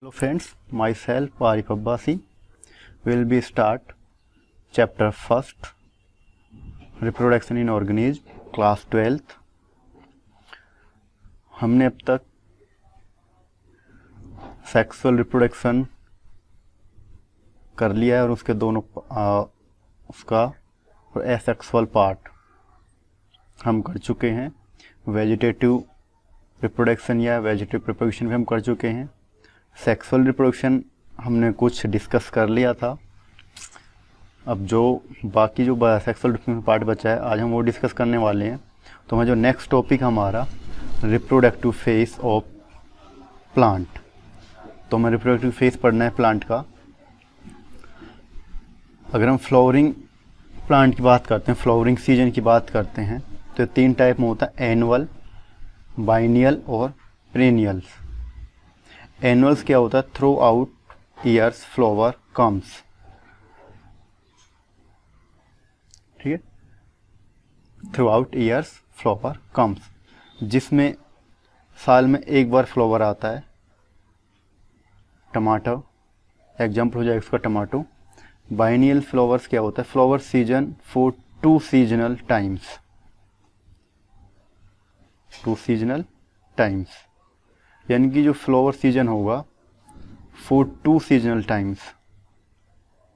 Hello friends, myself Arif Abbasi will be start chapter first, reproduction in organism, class 12th। हमने अब तक sexual reproduction कर लिया है और उसके दोनों उसका एसेक्सुअल पार्ट हम कर चुके हैं। वेजिटेटिव रिप्रोडक्शन या वेजिटेटिव रिप्रोडक्शन भी हम कर चुके हैं। सेक्सुअल रिप्रोडक्शन हमने कुछ डिस्कस कर लिया था। अब जो बाकी जो सेक्सुअल रिप्रोडक्शन पार्ट बचा है आज हम वो डिस्कस करने वाले हैं। तो हमारा जो नेक्स्ट टॉपिक हमारा रिप्रोडक्टिव फेज ऑफ प्लांट। तो हमें रिप्रोडक्टिव फेज पढ़ना है प्लांट का। अगर हम फ्लावरिंग प्लांट की बात करते हैं, फ्लावरिंग सीजन की बात करते हैं, तो तीन टाइप में होता है, एनुअल, बाइनियल और पेरेनियल्स। एनुअल्स क्या होता है? Through out years flower comes, ठीक है, through out years flower comes, जिसमें साल में एक बार फ्लावर आता है। टमाटो एग्जाम्पल हो जाएगा इसका टमाटो। बाइनियल फ्लावर्स क्या होता है? Flower season for two seasonal times, two seasonal times, यानी कि जो फ्लावर सीजन होगा फॉर टू सीजनल टाइम्स,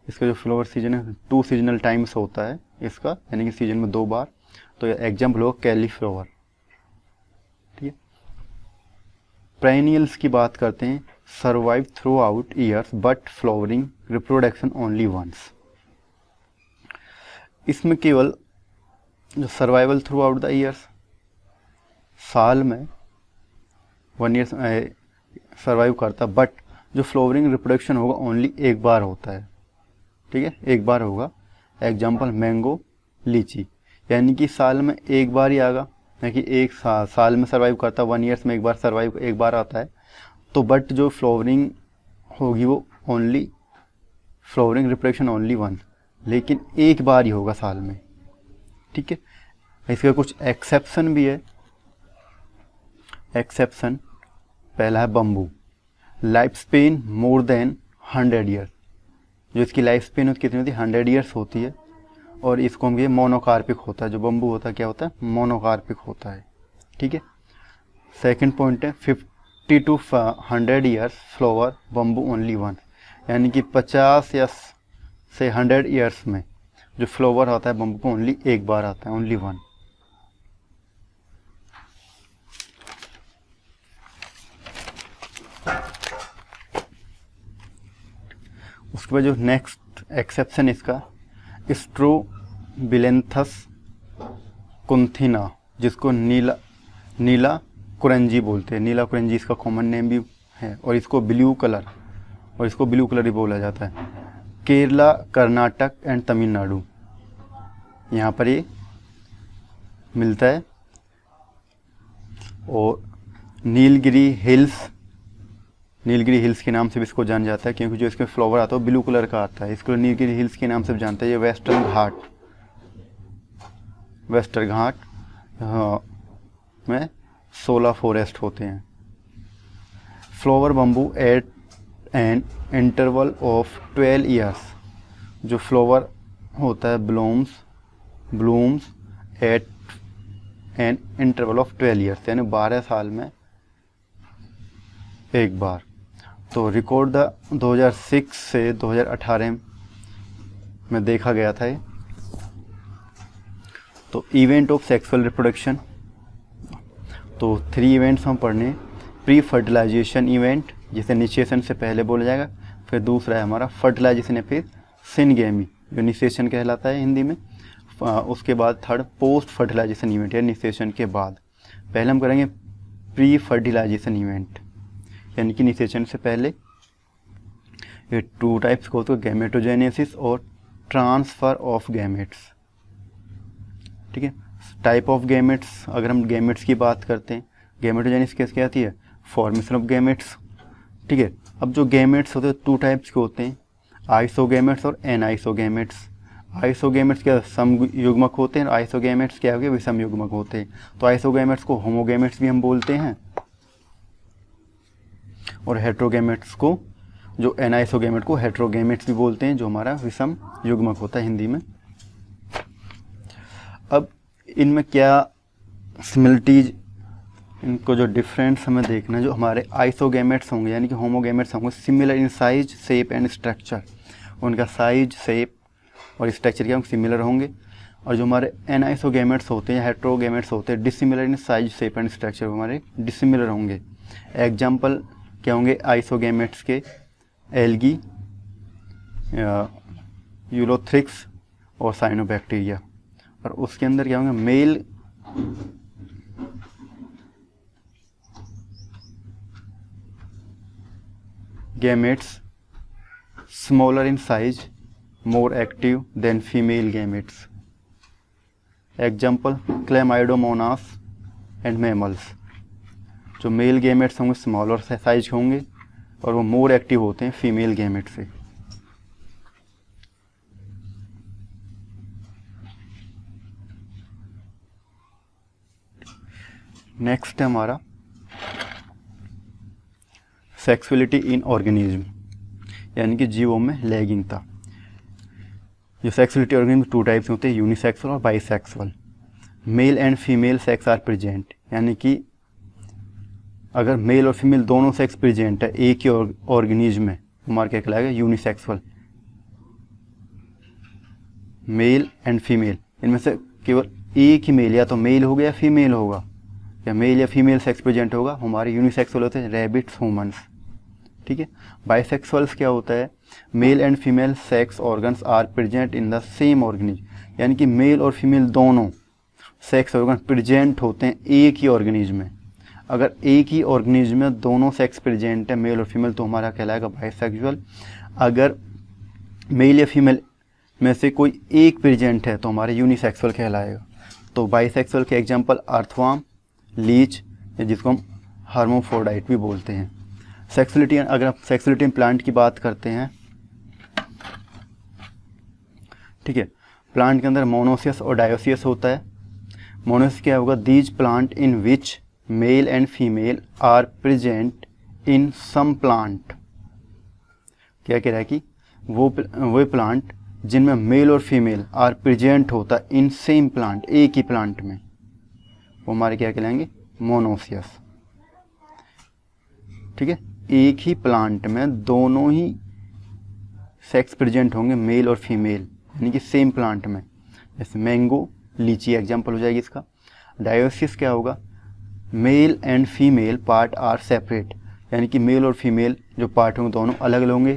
इसका जो फ्लावर सीजन है टू सीजनल टाइम्स होता है इसका, यानी कि सीजन में दो बार। तो एग्जाम्पल होगा कैलीफ्लावर, ठीक है। पेरेनियल्स की बात करते हैं, survive throughout years but flowering reproduction only once. इसमें केवल जो survival throughout the years, साल में 1 ईयर सर्वाइव करता, बट जो फ्लावरिंग रिप्रोडक्शन होगा ओनली एक बार होता है, ठीक है, एक बार होगा। एग्जाम्पल मैंगो, लीची, यानी कि साल में एक बार ही आएगा, यानी कि एक साल में सर्वाइव करता, 1 ईयर्स में एक बार सर्वाइव, एक बार आता है। तो बट जो फ्लावरिंग होगी वो only flowering reproduction only one, लेकिन एक बार ही होगा साल में, ठीक है। इसके कुछ एक्सेप्शन भी है। एक्सेप्शन पहला है bamboo, life span more than 100 years, जो इसकी लाइफ स्पेन होती कितनी होती है? 100 ईयर्स होती है। और इसको हम ये मोनोकार्पिक होता है, जो बम्बू होता है क्या होता है? मोनोकार्पिक होता है, ठीक है। सेकंड पॉइंट है 50 to 100 years flower bamboo only one, यानी कि 50 या से 100 ईयर्स में जो फ्लावर होता है बम्बू को ओनली एक बार आता है, ओनली वन। उसके बाद जो नेक्स्ट एक्सेप्शन इसका स्ट्रोबिलेंथस कुंथिना, जिसको नीला कुरंजी बोलते हैं। नीला कुरंजी इसका कॉमन नेम भी है, और इसको ब्लू कलर ही बोला जाता है। केरला, कर्नाटक एंड तमिलनाडु, यहाँ पर ये मिलता है। और नीलगिरी हिल्स के नाम से भी इसको जाना जाता है, क्योंकि जो इसके फ्लावर आता है वो ब्लू कलर का आता है। इसको नीलगिरी हिल्स के नाम से भी जानते हैं। ये वेस्टर्न घाट में 16 फॉरेस्ट होते हैं। Flower bamboo at an interval of 12 years, जो फ्लावर होता है blooms at an interval of 12 years, यानी 12 साल में एक बार। तो रिकॉर्ड 2006 से 2018 में देखा गया था ये। तो इवेंट ऑफ सेक्सुअल रिप्रोडक्शन, तो 3 इवेंट्स हम पढ़ने। प्री फर्टिलाइजेशन इवेंट, जिसे इनिशिएशन से पहले बोला जाएगा। फिर दूसरा है हमारा फर्टिलाइजेशन या फिर सिनगेमी, जो इनिशिएशन कहलाता है हिंदी में। उसके बाद थर्ड पोस्ट फर्टिलाइजेशन इवेंट, या इनिशिएशन के बाद। पहले हम करेंगे प्री फर्टिलाइजेशन इवेंट, यानी कि इनिशिएशन से पहले। ये 2 टाइप्स को होते हैं, गैमेटोजेनेसिस और ट्रांसफ़र ऑफ गैमेट्स, ठीक है। टाइप ऑफ गैमेट्स, अगर हम गैमेट्स की बात करते हैं, गैमेटोजेनेसिस कैसे आती है? फॉर्मेशन ऑफ गैमेट्स, ठीक है। अब जो गैमेट्स होते हैं 2 टाइप्स के होते हैं, आइसोगैमेट्स और एनाइसोगैमेट्स। आइसोगैमेट्स क्या समयुग्मक होते हैं, आइसोगैमेट्स क्या हो गए? विषम युग्मक होते हैं। तो आइसोगैमेट्स को होमोगैमेट्स भी हम बोलते हैं, और हेट्रोगेमेट्स को, जो एनाइसोगेमेट को हेट्रोगेमेट्स भी बोलते हैं, जो हमारा विषम युग्मक होता है हिंदी में। अब इनमें क्या सिमिलरिटीज, इनको जो डिफरेंस हमें देखना है, जो हमारे आइसोगेमेट्स होंगे यानी कि होमोगेमेट्स होंगे, similar in size, shape and structure, उनका साइज, शेप और स्ट्रक्चर क्या सिमिलर होंगे। और जो हमारे एनाइसोगेमेट्स होते हैं, हेट्रोगेमेट्स होते हैं, dissimilar in size, shape and structure, हमारे डिसिमिलर होंगे। एग्जाम्पल क्या होंगे आइसोगेमेट्स के? एल्गी, यूलोथ्रिक्स और साइनोबैक्टीरिया। और उसके अंदर क्या होंगे? Male gametes smaller in size, more active than female gametes. Example Chlamydomonas and mammals. जो मेल गेमेट्स होंगे स्मॉलर साइज के होंगे और वो मोर एक्टिव होते हैं फीमेल गेमेट से। नेक्स्ट है हमारा सेक्सुअलिटी इन ऑर्गेनिज्म, यानी कि जीवों में लैंगिकता। जो सेक्सुअलिटी ऑर्गेनिज्म टू टाइप्स होते हैं, यूनिसेक्सुअल और bisexual. Male and female sex are present, यानी कि अगर मेल और फीमेल दोनों सेक्स प्रेजेंट है एक ही ऑर्गेनिज्म में, हमारा क्या कहलाएगा? यूनिसेक्सुअल। मेल एंड फीमेल, इनमें से केवल एक ही मेल, या तो मेल होगा या फीमेल होगा, या मेल या फीमेल सेक्स प्रेजेंट होगा, हमारे यूनिसेक्सुअल होते हैं रैबिट्स, ह्यूमंस। ठीक है। बाइसेक्सुअल्स क्या होता है? Male and female sex organs are present in the same organism, यानी कि मेल और फीमेल दोनों सेक्स ऑर्गन प्रेजेंट होते हैं एक ही ऑर्गेनिज्म में। अगर एक ही ऑर्गेनिज्म में दोनों सेक्स प्रेजेंट है मेल और फीमेल, तो हमारा कहलाएगा बाइसेक्सुअल। अगर मेल या फीमेल में से कोई एक प्रेजेंट है तो हमारे यूनिसेक्सुअल कहलाएगा। तो बाइसेक्सुअल के एग्जाम्पल अर्थवर्म, लीच, जिसको हम हर्मोफ्रोडाइट भी बोलते हैं। सेक्सुअलिटी, अगर आप सेक्सुअलिटी इन प्लांट की बात करते हैं, ठीक है, प्लांट के अंदर मोनोसियस और डायोसियस होता है। मोनोसियस क्या होगा? These plant in which male and female are present in same plant. क्या कह रहा है कि वो प्लांट जिनमें मेल और फीमेल आर प्रेजेंट होता है इन सेम प्लांट, एक ही प्लांट में, वो हमारे क्या कहलाएंगे? मोनोसियस। ठीक है, एक ही प्लांट में दोनों ही सेक्स प्रेजेंट होंगे मेल और फीमेल, यानी कि सेम प्लांट में। जैसे मैंगो, लीची एग्जांपल हो जाएगी इसका। डायोसिस क्या होगा? Male and female part are separate, यानी कि मेल और फीमेल जो पार्ट होंगे दोनों अलग अलग होंगे,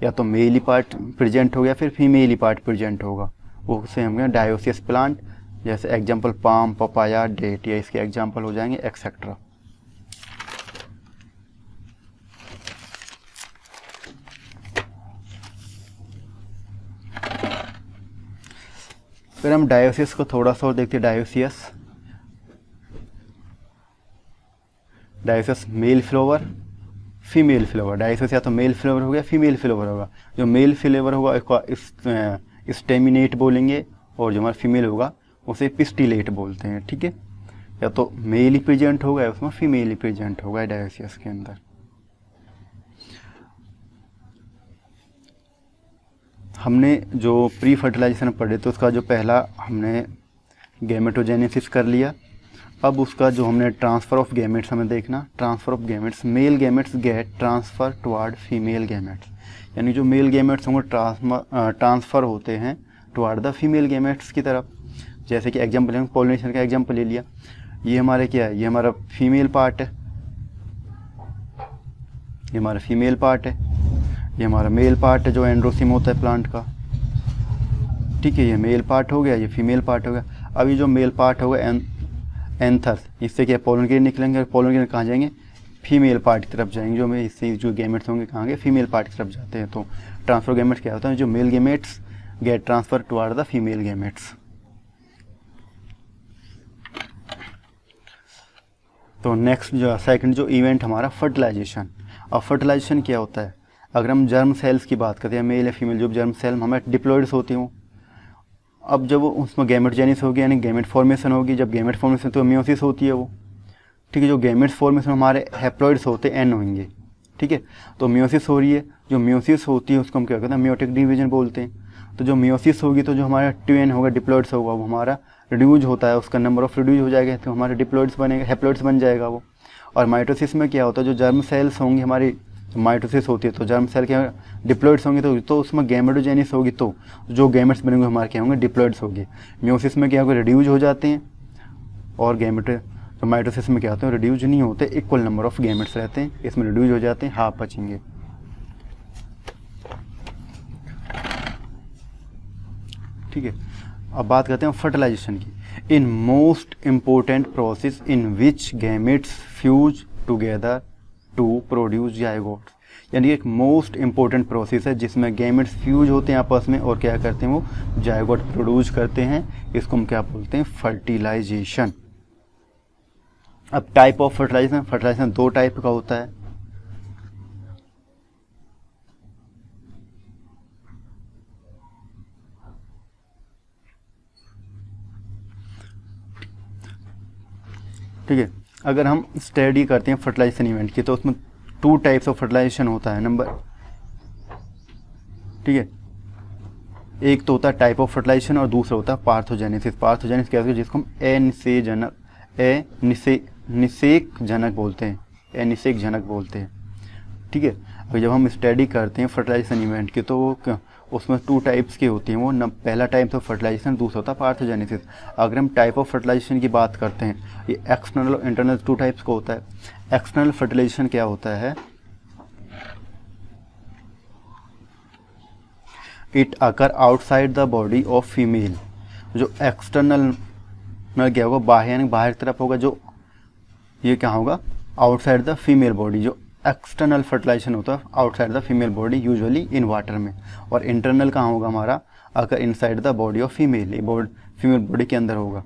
या तो मेल ही पार्ट प्रेजेंट होगा या फिर फीमेल ही पार्ट प्रेजेंट होगा, वो उसे हम कहेंगे डायोसियस प्लांट। जैसे एग्जांपल पाम, पपाया, डेट, या इसके एग्जांपल हो जाएंगे एक्सेट्रा। फिर हम डायोसियस को थोड़ा सा और देखते हैं। Dioecious male flower, female flower. Dioecious या तो मेल फ्लावर हो गया, फीमेल फ्लावर होगा। जो मेल फ्लावर होगा इसको स्टेमिनेट बोलेंगे, और जो हमारा फीमेल होगा उसे पिस्टिलेट बोलते हैं। ठीक है, या तो मेल ही प्रेजेंट होगा या उसमें फीमेल ही प्रेजेंट होगा डायोसियस के अंदर। हमने जो प्री फर्टिलाइजेशन पढ़े तो उसका जो पहला हमने गैमेटोजेनेसिस कर लिया। अब उसका जो हमने ट्रांसफ़र ऑफ गैमेट्स हमें देखना। Transfer of gametes, male gametes get transfer toward female gametes, यानी जो मेल गैमेट्स होंगे ट्रांसफ़र होते हैं टुवर्ड द फीमेल गैमेट्स की तरफ। जैसे कि एग्जाम्पल हम पॉलिनेशन का एग्जाम्पल ले लिया, ये हमारे क्या है? ये हमारा फीमेल पार्ट है, ये हमारा फीमेल पार्ट है, ये हमारा मेल पार्ट है जो एंड्रोसिम होता है प्लांट का। ठीक है, ये मेल पार्ट हो गया, ये फीमेल पार्ट हो गया। अब ये जो मेल पार्ट होगा एंथर्स, इससे क्या पोलन ग्रेन निकलेंगे, और पोलन ग्रेन कहाँ जाएंगे? फीमेल पार्ट की तरफ जाएंगे। जो में इससे जो गैमेट्स होंगे कहाँ गए? फीमेल पार्ट की तरफ जाते हैं। तो ट्रांसफर गैमेट्स क्या होता है? जो male gametes get transfer toward the female gametes. तो नेक्स्ट जो सेकंड जो इवेंट हमारा फर्टिलाइजेशन। और फर्टिलाइजेशन क्या होता है? अगर हम जर्म सेल्स की बात करते हैं, मेल या फीमेल जो जर्म सेल हमें डिप्लॉइड्स होती हूँ, अब जब उसमें गैमेटोजेनिस होगी यानी गैमेट फॉर्मेशन होगी, जब गैमेट फॉर्मेशन तो मियोसिस होती है वो। ठीक है, जो गैमेट्स फॉर्मेशन हमारे हैप्लॉइड्स होते हैं एन होंगे। ठीक ठीक है। तो मियोसिस हो रही है, जो मियोसिस होती है उसको हम क्या कहते हैं, मियोटिक डिवीजन बोलते हैं। तो जो मियोसिस होगी तो जो हमारा ट्वेन होगा, डिप्लॉइड्स होगा, वो हमारा रिड्यूज होता है, उसका नंबर ऑफ रिड्यूज हो जाएगा, तो हमारे डिप्लॉइड्स बनेगा, हैप्लॉइड्स बन जाएगा वो। और माइटोसिस में क्या होता है, जो जर्म सेल्स होंगी हमारी, माइटोसिस होती है तो जर्म सेल के डिप्लॉइड्स होंगे, तो उसमें गैमेटोजेनिस होगी, तो जो गैमेट्स बनेंगे हमारे क्या होंगे, डिप्लॉइड्स होगी। मियोसिस में क्या होगा, रिड्यूज हो जाते हैं, और गैमेट तो माइटोसिस में क्या होते हैं, रिड्यूज नहीं होते, इक्वल नंबर ऑफ गैमेट्स रहते हैं, इसमें रिड्यूज हो जाते हैं, हाफ बचेंगे। ठीक है। अब बात करते हैं फर्टिलाइजेशन की। इन most important process in which gametes fuse together to produce zygotes, यानी एक मोस्ट इम्पोर्टेंट प्रोसेस है जिसमें गैमेट्स फ्यूज होते हैं आपस में और क्या करते हैं, वो जायगोट प्रोड्यूस करते हैं। इसको हम क्या बोलते हैं, फर्टिलाइजेशन। अब टाइप ऑफ फर्टिलाइजेशन, फर्टिलाइजेशन दो टाइप का होता है। ठीक है। अगर हम स्टडी करते हैं फर्टिलाइजेशन इवेंट की, तो उसमें टू टाइप्स ऑफ फर्टिलाइजेशन होता है। नंबर, ठीक है, एक तो होता है टाइप ऑफ फर्टिलाइजेशन और दूसरा होता है पार्थोजेनेसिस। पार्थोजेनेसिस क्या होता है, जिसको हम निषेक जनक बोलते हैं, निषेक जनक बोलते हैं। ठीक है। अगर जब हम स्टडी करते हैं फर्टिलाइजेशन इवेंट की, तो उसमें टू टाइप्स की होती हैं वो, न पहला टाइप ऑफ फर्टिलाइजेशन, दूसरा होता है पार्थोजेनेसिस। अगर हम टाइप ऑफ फर्टिलाइजेशन की बात करते हैं, ये एक्सटर्नल और इंटरनल टू टाइप्स का होता है। एक्सटर्नल फर्टिलाइजेशन क्या होता है, it occur outside the body of female. जो एक्सटर्नल में क्या होगा, बाहर यानी बाहर की तरफ होगा, जो ये क्या होगा, आउटसाइड द फीमेल बॉडी। जो एक्सटर्नल फर्टिलाइजेशन होता है outside the female body, usually in water में। और इंटरनल कहाँ होगा हमारा, अगर inside the body of female, ये फीमेल बॉडी के अंदर होगा।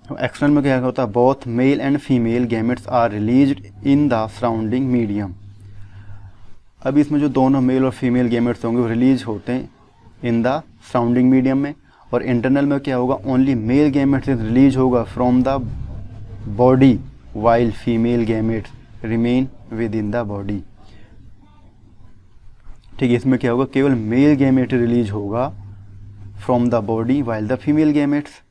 तो एक्सटर्नल में क्या होता है, both male and female gametes are released in the surrounding medium. अब इसमें जो दोनों मेल और फीमेल गैमेट्स होंगे वो रिलीज होते हैं इन द सराउंडिंग मीडियम में। और इंटरनल में क्या होगा, ओनली मेल गैमेट्स रिलीज होगा from the body while female gametes remain within the body. ठीक है। इसमें क्या होगा, केवल मेल गैमेट रिलीज होगा from the body while the female gametes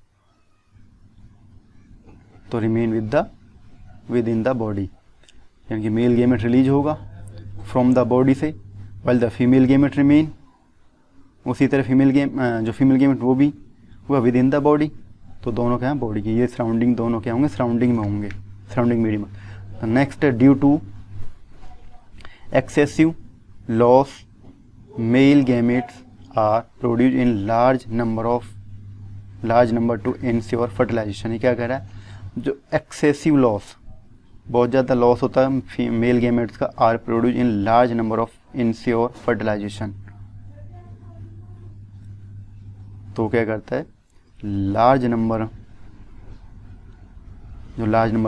तो remain within the body, यानी कि मेल गैमेट रिलीज होगा फ्रॉम द बॉडी से, while the female gamete remain. उसी तरह जो फीमेल गैमेट वो भी हुआ विद इन द बॉडी। तो दोनों क्या है, बॉडी की ये सराउंडिंग, दोनों क्या होंगे, सराउंडिंग में होंगे, सराउंडिंग मीडियम में। तो नेक्स्ट है, due to excessive loss male gametes are produce in large number to ensure fertilisation. ये क्या कह रहा है, जो एक्सेसिव लॉस, बहुत ज़्यादा लॉस होता है मेल गैमेट्स का, are produce in large number of ensure fertilisation. तो क्या करता है, लार्ज नंबर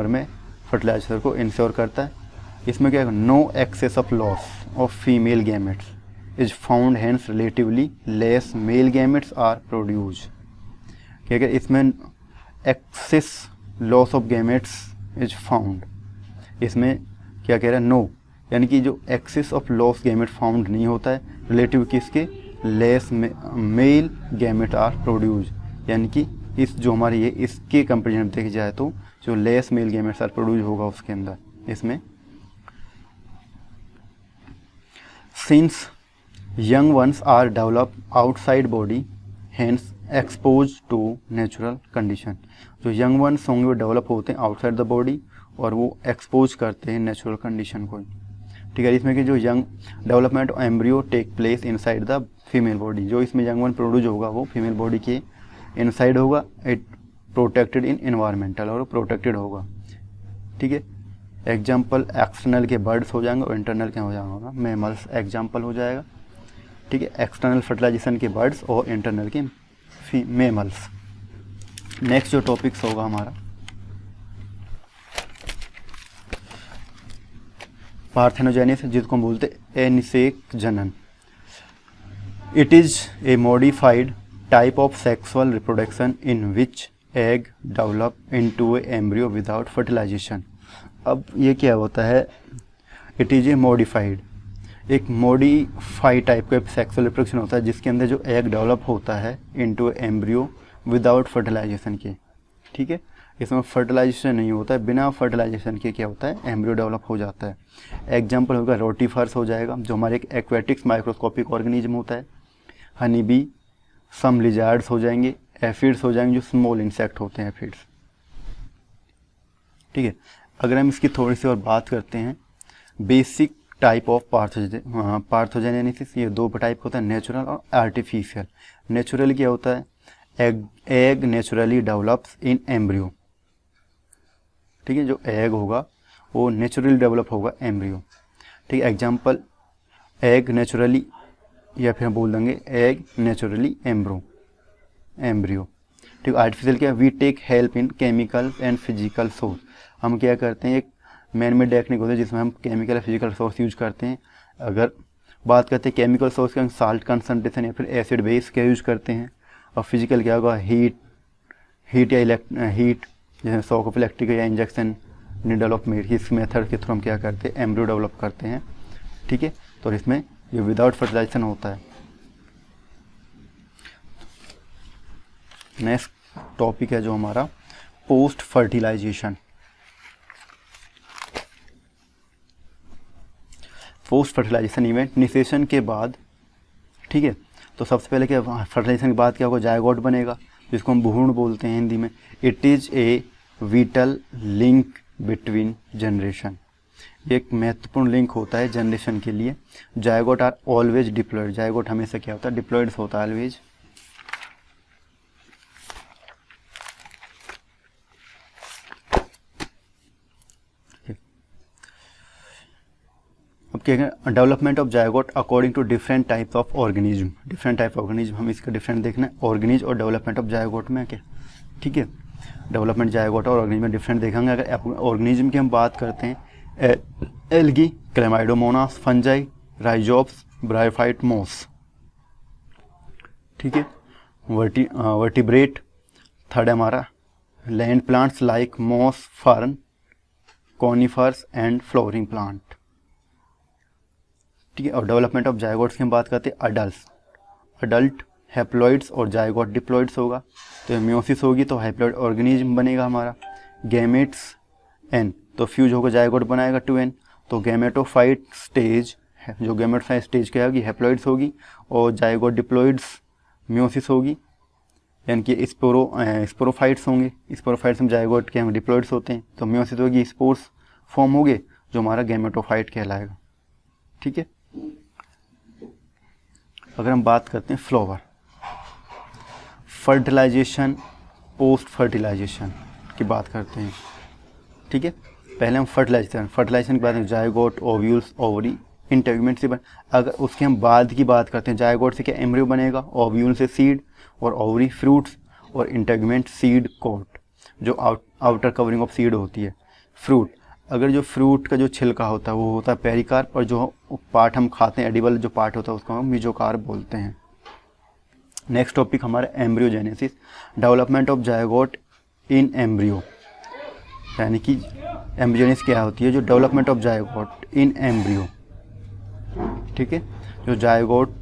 में फर्टिलाइजर को इंश्योर करता है। इसमें क्या है, no excess of loss of female gametes is found, hence relatively less male gametes are produce. क्या है, इसमें excess loss of gametes is found, इसमें क्या कह रहा है, नो, यानी कि जो excess of loss gamete found नहीं होता है, रिलेटिव किसके, less male gamete are produce, यानी कि इस जो हमारी ये इसके कंपेरिजन में देखी जाए तो जो less male gametes are produce होगा उसके अंदर। इसमें since young ones are develop outside body, hence expose to natural condition. जो यंग वंस होंगे वो डेवलप होते हैं आउटसाइड द बॉडी और वो एक्सपोज करते हैं नेचुरल कंडीशन को। ठीक है। इसमें कि जो young development embryo take place inside the female body, जो इसमें यंग वन प्रोड्यूस होगा वो फीमेल बॉडी के इनसाइड होगा, इट प्रोटेक्टेड इन एनवायरमेंटल, और प्रोटेक्टेड होगा। ठीक है। एग्जाम्पल एक्सटर्नल के बर्ड्स हो जाएंगे और इंटरनल क्या हो जाएगा, मैमल्स एग्जाम्पल हो जाएगा। ठीक है। एक्सटर्नल फर्टिलाइजेशन के बर्ड्स और इंटरनल के मैमल्स। नेक्स्ट जो टॉपिक्स होगा हमारा, पार्थेनोजेनेसिस, जिसको हम बोलते हैं अनिषेक जनन। It is a modified type of sexual reproduction in which egg develop into a embryo without fertilization. अब ये क्या होता है, इट इज़ ए मॉडिफाइड, एक मॉडिफाइड टाइप का सेक्सुअल रिप्रोडक्शन होता है जिसके अंदर जो एग डेवलप होता है इनटू एम्ब्रियो विदाउट फर्टिलाइजेशन के, ठीक है। इसमें फर्टिलाइजेशन नहीं होता है, बिना फर्टिलाइजेशन के क्या होता है एम्ब्रियो डेवलप हो जाता है। एग्जाम्पल होगा रोटीफर्स हो जाएगा जो हमारे एक एक्वेटिक्स माइक्रोस्कोपिक ऑर्गेनिज्म होता है, हनी बी, सम लिजार्ड्स हो जाएंगे, एफिड्स हो जाएंगे जो स्मॉल इंसेक्ट होते हैं एफिड्स, ठीक है। अगर हम इसकी थोड़ी सी और बात करते हैं बेसिक टाइप ऑफ पार्थोजेनेसिस, ये दो टाइप होता है, नेचुरल और आर्टिफिशियल। नेचुरल क्या होता है, egg naturally develops in embryo, ठीक है, जो एग होगा वो नेचुरली डेवलप होगा एम्ब्रियो, ठीक है। एग्जाम्पल एग नेचुरली, या फिर हम बोल देंगे एग नेचुरली एम्ब्रियो, ठीक। आर्टिफिशियल क्या, we take help in chemical and physical source, हम क्या करते हैं एक मैन मेड टेक्निक होता है जिसमें हम केमिकल या फिजिकल सोर्स यूज करते हैं। अगर बात करते हैं केमिकल सोर्स का, साल्ट कंसनट्रेशन या फिर एसिड बेस क्या यूज करते हैं, और फिजिकल क्या होगा हीट या हीट जैसे शॉक ऑफ इलेक्ट्रिक या इंजेक्शन नीडल ऑफ मेड, इस मेथड के थ्रू हम क्या करते हैं एम्ब्रियो डेवलप करते हैं, ठीक है। तो इसमें ये विदाउट फर्टिलाइजेशन होता है। नेक्स्ट टॉपिक है जो हमारा post fertilization. Post fertilization event, निषेचन के बाद, ठीक है। तो सबसे पहले क्या, फर्टिलाइजेशन के बाद क्या होगा, जायगोट बनेगा जिसको हम भ्रूण बोलते हैं हिंदी में। It is a vital link between generation, एक महत्वपूर्ण लिंक होता है जनरेशन के लिए। Zygote are always diploid, zygote हमेशा क्या होता है डिप्लॉयड होता है ऑलवेज। अब क्या है, development of zygote according to different types of organism, different type of organism, हम इसका डिफरेंट देखना है ऑर्गेनिज और डेवलपमेंट ऑफ जायगोट में क्या, ठीक है। डेवलपमेंट जायगोट और ऑर्गेनिज्म में डिफरेंट देखेंगे। अगर ऑर्गेनिज्म की हम बात करते हैं, algae, chlamydomonas, fungi, rhizopus, bryophyte, moss, ठीक है। वर्टिब्रेट, थर्ड हमारा land plants like moss, fern, conifers and flowering plant, ठीक है। और डेवलपमेंट ऑफ जायगोट्स की हम बात करते हैं अडल्ट हैप्लॉइड्स और जायगोट डिप्लॉइड्स होगा। तो म्योसिस होगी तो हैप्लॉइड ऑर्गेनिज्म बनेगा हमारा। गैमेट्स एन, तो फ्यूज होकर जायगोट बनाएगा 2n। तो गैमेटोफाइट स्टेज, जो गैमेटोफाइट स्टेज क्या होगी हैप्लॉइड्स होगी, और जायगोट डिप्लॉइड्स म्योसिस होगी, यानी कि स्पोरोफाइट्स होंगे। स्पोरोफाइट्स में जायगोट के डिप्लॉइड्स होते हैं, तो म्योसिस होगी, स्पोर्स फॉर्म होंगे जो हमारा गैमेटोफाइट कहलाएगा, ठीक है। अगर हम बात करते हैं फ्लावर, फर्टिलाइजेशन, पोस्ट फर्टिलाइजेशन की बात करते हैं, ठीक है। पहले हम फर्टिलाइजेशन की बात करें, जायगोट, ओव्यूल्स, ओवरी, इंटेगुमेंट से अगर उसके हम बाद की बात करते हैं, जायगोट से क्या एम्ब्रियो बनेगा, ओव्यूल से सीड, और ओवरी फ्रूट्स, और इंटेगुमेंट सीड कोट जो आउटर कवरिंग ऑफ सीड होती है। फ्रूट, अगर जो फ्रूट का जो छिलका होता है वो होता है पेरिकार्प, और जो पार्ट हम खाते हैं एडिबल जो पार्ट होता है उसको हम मीजोकार्प बोलते हैं। नेक्स्ट टॉपिक हमारा embryogenesis, development of zygote in embryo, यानी कि एम्ब्रियोजेनेसिस क्या होती है, जो development of zygote in embryo, ठीक है। जो जायगोट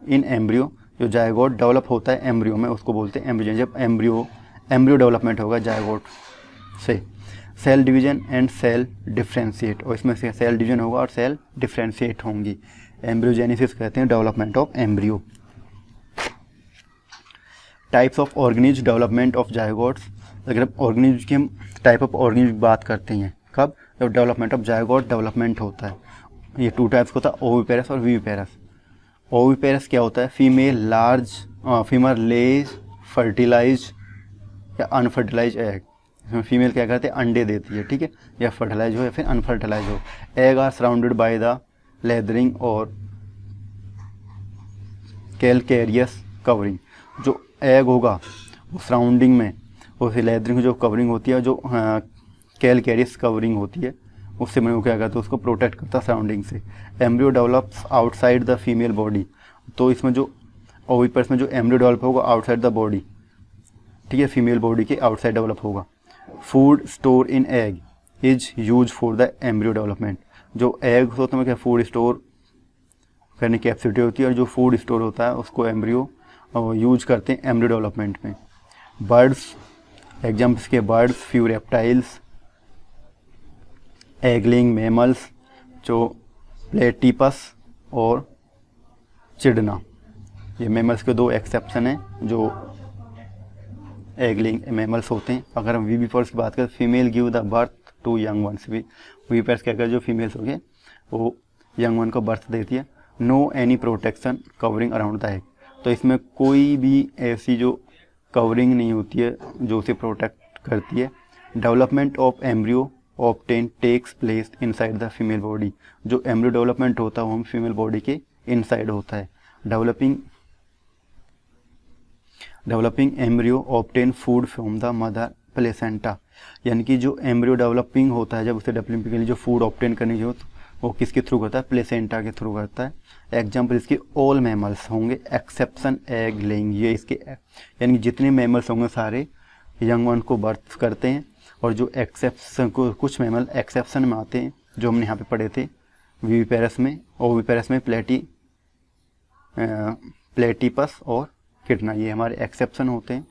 इन एम्ब्रियो, जो जायगोट डेवलप होता है एम्ब्रियो में उसको बोलते हैं एम्ब्रियोजेनेसिस। जब एम्ब्रियो डेवलपमेंट होगा जायगोट से, cell division and cell differentiate, और इसमें से सेल डिवीजन होगा और सेल डिफ्रेंशिएट होंगी। एम्ब्रियोजेनेसिस कहते हैं development of embryo. Types of organism development of zygotes, अगर ऑर्गेनिज की हम टाइप ऑफ ऑर्गेनिज की बात करते हैं कब, जब डेवलपमेंट ऑफ जायगोट डेवलपमेंट होता है। ये टू टाइप्स होता है, ओविपेरस और विविपेरस। ओविपेरस क्या होता है, फीमेल लेज फर्टिलाइज या अनफर्टिलाइज एग, इसमें फीमेल क्या करते हैं अंडे देती है, ठीक है, या फर्टिलाइज हो या फिर अनफर्टिलाइज हो। Egg are surrounded by the leathery और कैलकेरियस कवरिंग, जो एग होगा वो सराउंडिंग में उस लेदरिंग जो कवरिंग होती है, जो कैलकेरियस कवरिंग होती है उससे मैंने क्या करता है उसको प्रोटेक्ट करता है सराउंडिंग से। Embryo develops outside the female body, तो इसमें जो ओविपर्स में जो एम्ब्रियो डेवलप होगा आउटसाइड द बॉडी, ठीक है, फीमेल बॉडी के आउटसाइड डेवलप होगा। Food store in egg, is use for the embryo development. जो एग्स होते हैं क्या फूड स्टोर करने की कैपेसिटी होती है, और जो फूड स्टोर होता है उसको एम्ब्रियो यूज करते हैं एम्ब्रियो डेवलपमेंट में। बर्ड्स, एग्जाम्पल्स के birds, few reptiles, egg-laying mammals जो प्लेटिपस और चिड़ना, ये मैमल्स के दो एक्सेप्शन हैं जो एगलिंग मैमल्स होते हैं। अगर हम वीवीपर्स की बात करें, female give the birth to young ones. Viviparous क्या कर जो फीमेल्स हो गए वो यंग वन को बर्थ देती है। No any protection covering around the egg, तो इसमें कोई भी ऐसी जो कवरिंग नहीं होती है जो उसे प्रोटेक्ट करती है। Development of embryo obtain takes place inside the female body, जो एम्ब्रियो डेवलपमेंट होता है वो हम फीमेल बॉडी के इनसाइड होता है। Developing embryo obtain food from the mother placenta, यानी कि जो एम्ब्रियो डेवलपिंग होता है जब उसे डेवलपिंग के लिए जो फूड ऑब्टेन करने की होती वो किसके थ्रू करता है, प्लेसेंटा के थ्रू करता है। एग्जाम्पल इसके ऑल मैमल्स होंगे एक्सेप्शन एग लेइंग, ये इसके यानी जितने मैमल्स होंगे सारे यंग वन को बर्थ करते हैं, और जो एक्सेप्शन को कुछ मैमल एक्सेप्शन में आते हैं जो हमने यहाँ पे पढ़े थे विविपेरस में, ओविपेरस में प्लेटिपस और किडना, ये हमारे एक्सेप्शन होते हैं।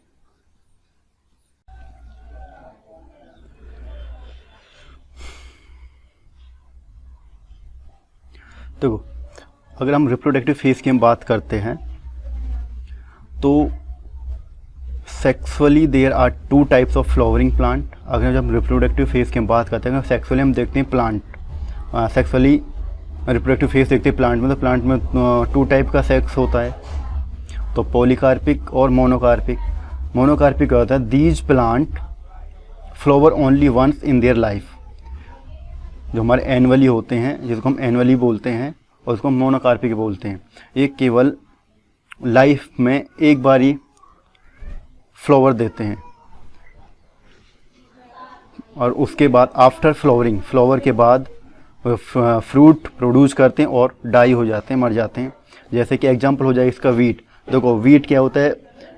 देखो अगर हम रिप्रोडक्टिव फेज की हम बात करते हैं तो sexually there are two types of flowering plant. अगर जब हम रिप्रोडक्टिव फेज की हम बात करते हैं, सेक्सुअली हम देखते हैं प्लांट, सेक्सुअली रिप्रोडक्टिव फेज देखते हैं प्लांट में, तो प्लांट में टू टाइप का सेक्स होता है, तो पॉलीकार्पिक और मोनोकार्पिक। मोनोकार्पिक क्या होता है, these plant flower only once in their life, जो हमारे एनुअली होते हैं जिसको हम एनुअली बोलते हैं और उसको हम मोनोकार्पिक बोलते हैं। ये केवल लाइफ में एक बार ही फ्लावर देते हैं और उसके बाद आफ्टर फ्लावरिंग, फ्लावर के बाद फ्रूट प्रोड्यूस करते हैं और डाई हो जाते हैं, मर जाते हैं। जैसे कि एग्जांपल हो जाए इसका वीट। देखो वीट क्या होता है,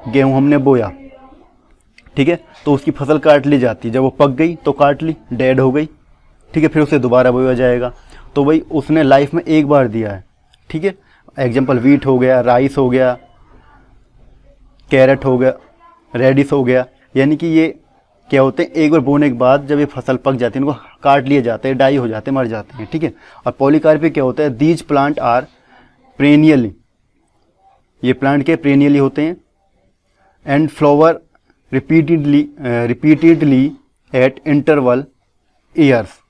गेहूँ हमने बोया, ठीक है, तो उसकी फसल काट ली जाती है, जब वो पक गई तो काट ली, डेड हो गई, ठीक है, फिर उसे दोबारा बोया जाएगा, तो भाई उसने लाइफ में एक बार दिया है, ठीक है। एग्जांपल वीट हो गया, राइस हो गया, कैरेट हो गया, रेडिस हो गया, यानी कि ये क्या होते हैं एक बार बोने के बाद जब ये फसल पक जाती है इनको काट लिए जाते हैं, डाई हो जाते हैं, मर जाते हैं, ठीक है। और पॉलीकार्पिक क्या होता है, दीज प्लांट आर पेरेनियल, ये प्लांट के पेरेनियली होते हैं, and flower repeatedly eight interval years,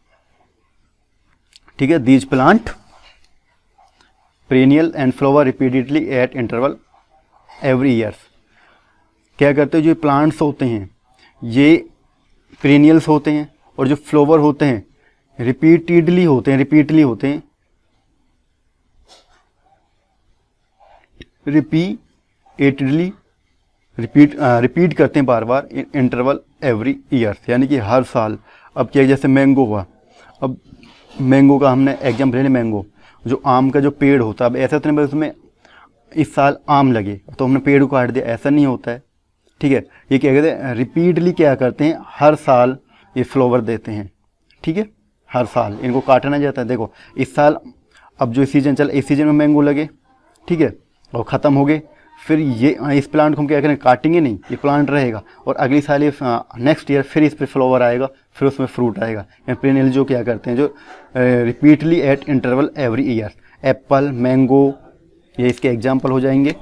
ठीक है। These plant perennial and flower repeatedly eight interval every years. क्या करते हैं, जो प्लांट्स होते हैं ये पेरेनियल्स होते हैं, और जो फ्लावर होते हैं रिपीटेडली होते हैं, रिपीट करते हैं बार बार, इंटरवल एवरी ईयर्स, यानी कि हर साल। अब क्या, जैसे मैंगो हुआ, अब मैंगो का हमने एग्जाम्पल ले, मैंगो जो आम का जो पेड़ होता है, अब ऐसा तो नहीं उसमें इस साल आम लगे तो हमने पेड़ को काट दिया, ऐसा नहीं होता है, ठीक है। ये क्या कहते हैं, रिपीटली क्या करते हैं, हर साल ये फ्लावर देते हैं, ठीक है, हर साल इनको काटना जाता है। देखो इस साल अब जो सीजन चला, इस सीजन में मैंगो लगे, ठीक है, और ख़त्म हो गए, फिर ये इस प्लांट को हम क्या करें, काटेंगे नहीं, ये प्लांट रहेगा, और अगली साल ये नेक्स्ट ईयर फिर इस पर फ्लावर आएगा, फिर उसमें फ्रूट आएगा। पेरेनियल जो क्या करते हैं, जो repeatedly at interval every year. Apple, mango, ये इसके एग्जाम्पल हो जाएंगे,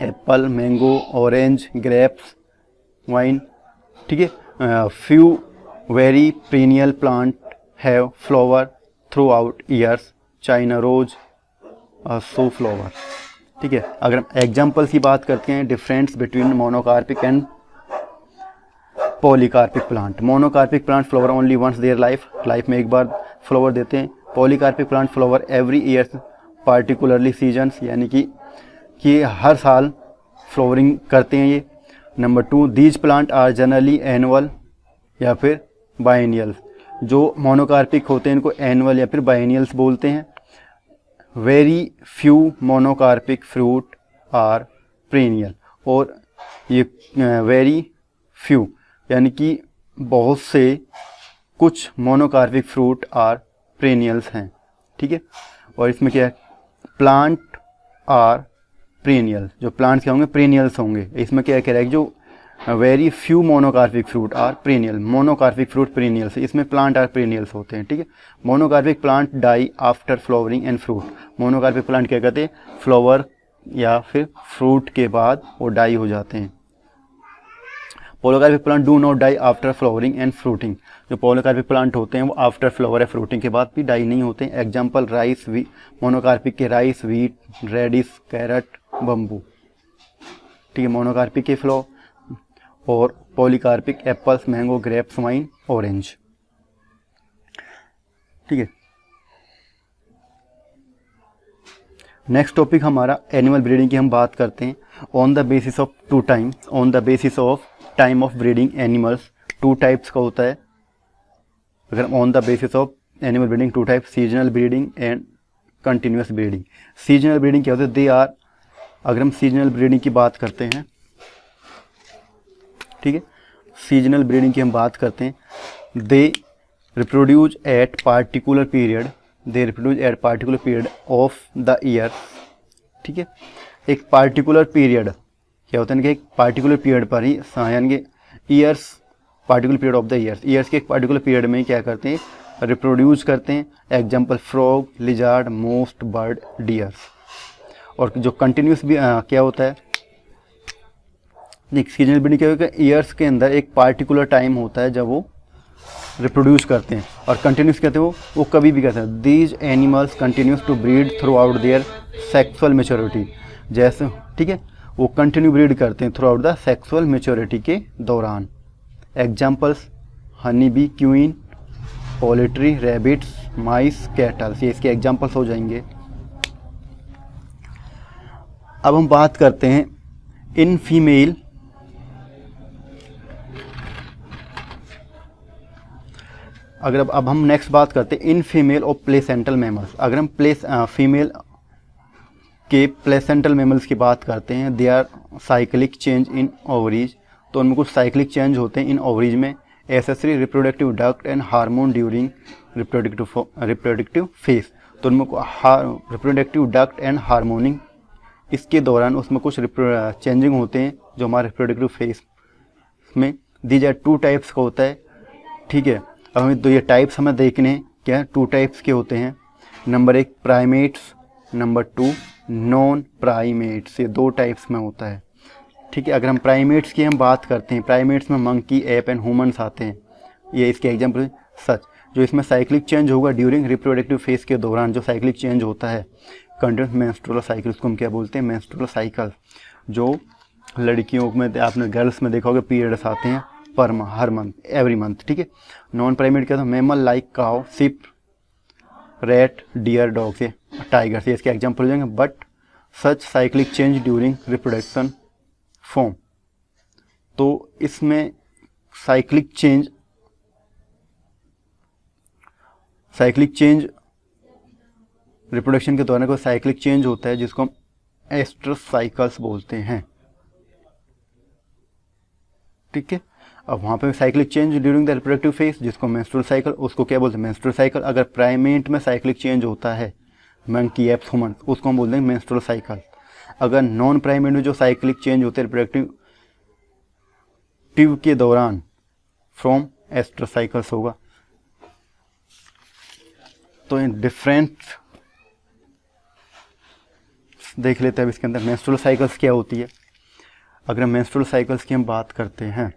apple, mango, orange, grapes, vine, ठीक है। Few very perennial plant have flower throughout years, China rose, so flower, ठीक है। अगर हम एग्जाम्पल्स की बात करते हैं, difference between monocarpic and polycarpic plant. Monocarpic plant flower only once their life में एक बार फ्लावर देते हैं। Polycarpic plant flower every year particularly seasons, यानी कि हर साल फ्लावरिंग करते हैं ये। Number 2, these plant are generally annual या फिर बाइनियल। जो मोनोकार्पिक होते हैं इनको एनुअल या फिर बाइनियल्स बोलते हैं। Very few monocarpic fruit are perennial, और ये वेरी फ्यू यानी कि बहुत से कुछ मोनोकार्पिक फ्रूट आर पेरेनियल्स हैं, ठीक है। और इसमें क्या है, प्लांट आर पेरेनियल, जो प्लांट्स क्या होंगे, पेरेनियल्स होंगे। इसमें क्या कह रहा है, जो very few monocarpic fruit are perennial, monocarpic fruit perennials, इसमें प्लांट आर पेरेनियल्स होते हैं, ठीक है। Monocarpic plant die after flowering and fruit, monocarpic plant क्या कहते हैं, फ्लावर या फिर फ्रूट के बाद वो डाई हो जाते हैं। Polycarpic plant do not die after flowering and fruiting, जो पॉलीकार्पिक प्लांट होते हैं वो आफ्टर फ्लावर या फ्रूटिंग के बाद भी डाई नहीं होते हैं। एग्जाम्पल राइस, मोनोकार्पिक के rice, wheat, radish, carrot, bamboo, ठीक है, मोनोकार्पिक के फ्लो। और polycarpic apples, mango, grapes, vine, orange, ठीक है। नेक्स्ट टॉपिक हमारा एनिमल ब्रीडिंग की हम बात करते हैं। On the basis of two time, on the basis of time of breeding animals, two types का होता है। अगर on the basis of animal breeding two type, seasonal breeding and continuous breeding. Seasonal breeding क्या होता है, they are, अगर हम seasonal breeding की बात करते हैं, ठीक है, सीजनल ब्रीडिंग की हम बात करते हैं, they reproduce eight particular period, they reproduce eight particular period of the year, ठीक है। एक पार्टिकुलर पीरियड क्या होता है कि एक पार्टिकुलर पीरियड पर ही, यानी कि years, particular period of the years, years के एक पार्टिकुलर पीरियड में क्या करते हैं, रिप्रोड्यूस करते हैं। Example frog, lizard, most, bird, dears. और जो कंटिन्यूस भी क्या होता है, सीजनल ब्रीडिंग क्या होगा, ईयर्स के अंदर एक पार्टिकुलर टाइम होता है जब वो रिप्रोड्यूस करते हैं। और कंटिन्यूस कहते हैं वो कभी भी करते हैं। These animals continues to breed throughout their sexual maturity, जैसे, ठीक है, वो कंटिन्यू ब्रीड करते हैं throughout the sexual maturity के दौरान। Examples honey bee, queen, poultry, rabbits, mice, cattles, ये इसके एग्जाम्पल्स हो जाएंगे। अब हम बात करते हैं इन फीमेल, अगर अब हम नेक्स्ट बात करते हैं इन फीमेल और प्लेसेंटल मैमल्स। अगर हम फीमेल के प्लेसेंटल मैमल्स की बात करते हैं, they are cyclic change in ovaries, तो उनमें कुछ साइक्लिक चेंज होते हैं इन ओवरीज में। Accessory reproductive duct and hormone during reproductive phase, तो उनमें रिप्रोडक्टिव डक्ट एंड हार्मोनिंग, इसके दौरान उसमें कुछ चेंजिंग होते हैं जो हमारे रिप्रोडक्टिव फेज में। दीज आर टू टाइप्स का होता है, ठीक है। अब हमें तो ये टाइप्स हमें देखने हैं, क्या टू टाइप्स के होते हैं। Number 1 primates, number 2 non primates, ये दो टाइप्स में होता है, ठीक है। अगर हम प्राइमेट्स की हम बात करते हैं, प्राइमेट्स में मंकी, एप एंड ह्यूमन्स आते हैं, ये इसके एग्जाम्पल। सच, जो इसमें साइक्लिक चेंज होगा ड्यूरिंग रिप्रोडक्टिव फेज के दौरान, जो साइक्लिक चेंज होता है, कंटिन्यूस मेंस्ट्रुअल साइकिल, उसको हम क्या बोलते हैं, मेंस्ट्रुअल साइकिल। जो लड़कियों में आपने गर्ल्स में देखा होगा, पीरियड्स आते हैं पर हर मंथ, एवरी मंथ, ठीक है। नॉन प्राइमेट क्या था, mammal like cow, sheep, rat, deer, dog, से टाइगर, से इसके एग्जाम्पल हो जाएंगे। But such cyclic change during reproduction form, तो इसमें साइक्लिक चेंज रिप्रोडक्शन के दौरान कोई साइक्लिक चेंज होता है जिसको हम एस्ट्रस साइकिल्स बोलते हैं, ठीक है। अब वहाँ पे cyclic change during the reproductive phase, जिसको मेंस्ट्रुअल साइकिल, उसको क्या बोलते हैं, मेंस्ट्रुअल साइकिल। अगर प्राइमेट में साइक्लिक चेंज होता है, मंकी, एप्स, ह्यूमन, उसको हम बोलते हैं मेंस्ट्रुअल साइकिल। अगर नॉन प्राइमेट में जो साइक्लिक चेंज होते हैं रिप्रोडक्टिव के दौरान, फ्रॉम एस्ट्रस साइकिल्स होगा। तो इन डिफरेंट देख लेते हैं अब इसके अंदर मेंस्ट्रुअल साइकिल्स क्या होती है। अगर मेंस्ट्रुअल साइकिल्स की हम बात करते हैं,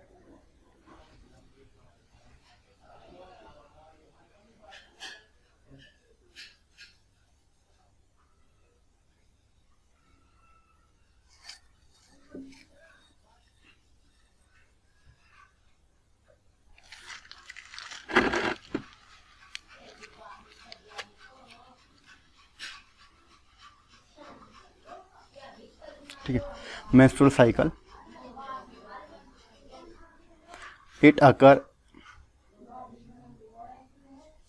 ठीक है, menstrual cycle it occur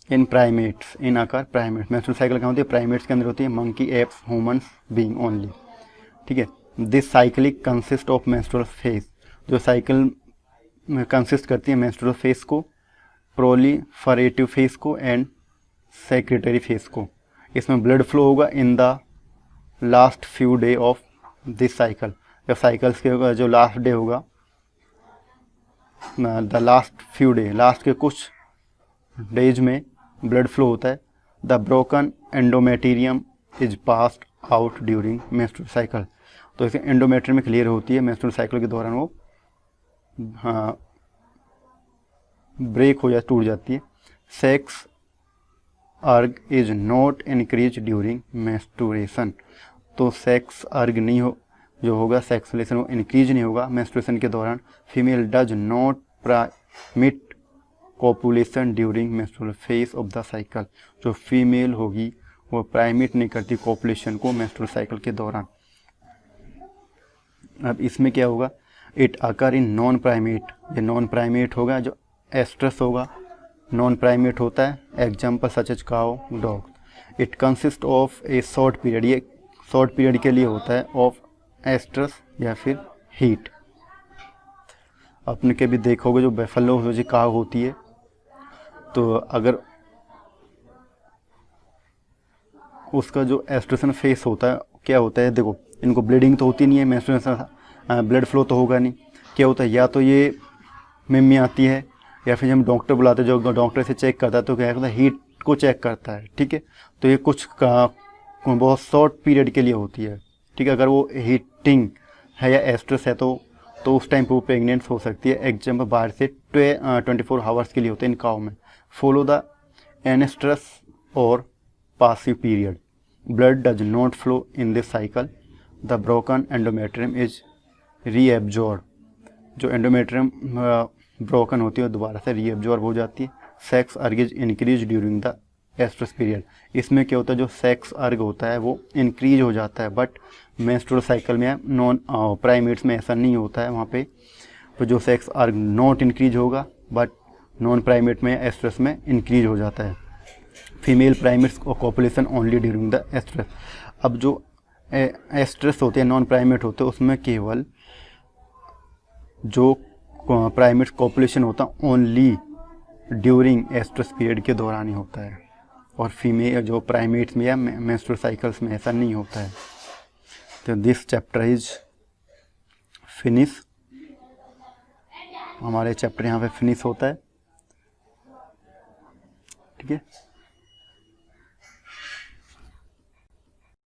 in primates, menstrual cycle क्या होती है, प्राइमेट्स के अंदर होती है, monkey, apps, humans, being only, ठीक है। This cyclic consist of menstrual phase, जो साइकिल में कंसिस्ट करती है मेंस्ट्रुअल फेज को, प्रोलिफरेटिव फेज को एंड सेक्रेटरी फेज को। इसमें ब्लड फ्लो होगा in the last few day of this cycle. जब साइकिल्स के जो लास्ट डे होगा, the last few day, last के कुछ डेज में ब्लड फ्लो होता है। The broken endometrium is passed out during menstrual cycle. तो इसे एंडोमेट्रियम क्लियर होती है मेंस्ट्रुअल साइकिल के दौरान, वो ब्रेक हो टूट जाती है। Sex urge is not increase during menstruation. तो सेक्स अर्ग नहीं हो, जो होगा सेक्सुलेशन वो इंक्रीज नहीं होगा मेंस्ट्रुएशन के दौरान। Female does not permit copulation during menstrual phase of the cycle. जो फीमेल होगी वो प्राइमिट नहीं करती कोपुलेशन को मेंस्ट्रुअल साइकिल के दौरान। अब इसमें क्या होगा, it occur in non primate. ये नॉन प्राइमेट होगा, जो एस्ट्रस होगा नॉन प्राइमेट होता है, example such as cow, dog. It consist of a short period, ये शॉर्ट पीरियड के लिए होता है, ऑफ एस्ट्रस या फिर हीट। आपने कभी देखोगे जो बेफलो जो काउ होती है, तो अगर उसका जो एस्ट्रेशन फेस होता है क्या होता है, देखो इनको ब्लीडिंग तो होती नहीं है, मेंस्ट्रुएशन ब्लड फ्लो तो होगा नहीं। क्या होता है, या तो ये मिमी आती है या फिर हम डॉक्टर बुलाते हैं, जो डॉक्टर से चेक करता है तो क्या होता है, हीट को चेक करता है, ठीक है। तो ये कुछ बहुत शॉर्ट पीरियड के लिए होती है, ठीक है। अगर वो हीटिंग है या एस्ट्रेस है तो उस टाइम पर वो प्रेगनेंट हो सकती है। एग्जाम्पल बाहर से 24 आवर्स के लिए होते हैं इन काउ में। फॉलो द एनेस्ट्रस और passive period, blood does not flow in this cycle, the broken endometrium is reabsorb. जो एंडोमेट्रियम ब्रोकन होती है दोबारा से रीएब्जॉर्ब हो जाती है। Sex urge is increase during the estrus period. इसमें क्या होता है, जो सेक्स अर्ग होता है वो इंक्रीज हो जाता है, बट मेंस्ट्रुअल साइकिल में नॉन प्राइमेट्स में ऐसा नहीं होता है। वहाँ पे तो जो सेक्स अर्ग नॉट इंक्रीज होगा, बट नॉन प्राइमेट में एस्ट्रस में इंक्रीज हो जाता है। Female primates copulation only during the estrus. अब जो एस्ट्रस होते हैं नॉन प्राइमेट होते हैं, उसमें केवल जो प्राइमेट कोपुलेशन होता है ओनली ड्यूरिंग एस्ट्रस पीरियड के दौरान ही होता है, और फीमेल जो प्राइमेट्स में या मेंस्ट्रुअल साइकिल्स में ऐसा नहीं होता है। तो दिस चैप्टर इज फिनिश। हमारे चैप्टर यहाँ पे फिनिश होता है, ठीक है।